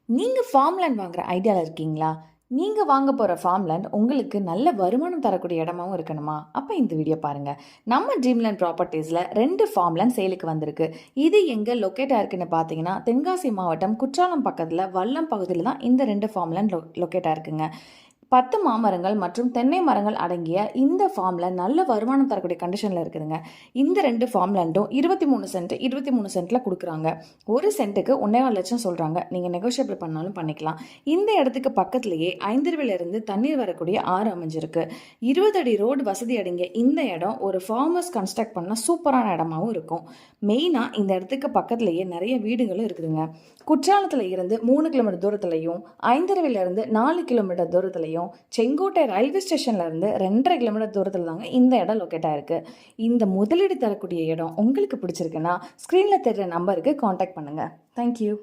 நீங்கள் farm land வாங்குற ஐடியாவில் இருக்கீங்களா? நீங்கள் வாங்க போகிற ஃபார்ம் லேண்ட் உங்களுக்கு நல்ல வருமானம் தரக்கூடிய இடமாவும் இருக்கணுமா? அப்போ இந்த வீடியோ பாருங்கள். நம்ம ட்ரீம்லேண்ட் ப்ராப்பர்ட்டிஸில் 2 ஃபார்ம் லேண்ட் சேலுக்கு வந்திருக்கு. இது எங்கே லொக்கேட் ஆயிருக்குன்னு பார்த்தீங்கன்னா, தென்காசி மாவட்டம் குற்றாலம் பக்கத்தில் வல்லம் பகுதியில் தான் இந்த 2 ஃபார்ம் லேண்ட் லொக்கேட் ஆயிருக்குங்க. 10 மாமரங்கள் மற்றும் தென்னை மரங்கள் அடங்கிய இந்த ஃபார்ம்ல நல்ல வருமானம் தரக்கூடிய கண்டிஷனில் இருக்குதுங்க. இந்த 2 ஃபார்ம் லேண்டும் 23 சென்ட் 23 சென்ட்ல கொடுக்குறாங்க. ஒரு சென்ட்டுக்கு 1.25 லட்சம் சொல்கிறாங்க. நீங்கள் நெகோஷியபிள் பண்ணாலும் பண்ணிக்கலாம். இந்த இடத்துக்கு பக்கத்துலேயே ஐந்தருவிலிருந்து தண்ணீர் வரக்கூடிய ஆறு அமைஞ்சிருக்கு. 20 அடி ரோடு வசதி அடங்கிய இந்த இடம் ஒரு ஃபார்மர்ஸ் கன்ஸ்ட்ரக்ட் பண்ண சூப்பரான இடமாவும் இருக்கும். மெயினாக இந்த இடத்துக்கு பக்கத்துலேயே நிறைய வீடுகளும் இருக்குதுங்க. குற்றாலத்தில் இருந்து 3 கிலோமீட்டர் தூரத்துலையும் ஐந்தருவிலிருந்து 4 கிலோமீட்டர் தூரத்துலையும் செங்கோட்டை ரயில்வே ஸ்டேஷன்ல இருந்து 2.5 கிலோமீட்டர் தூரத்துல தாங்க இந்த இடம் லொக்கேட் ஆயிருக்கு. இந்த முதலீடு தரக்கூடிய இடம் உங்களுக்கு பிடிச்சிருக்குன்னா ஸ்கிரீன்ல தெரியுற நம்பருக்கு கான்டாக்ட் பண்ணுங்க. தேங்க்யூ.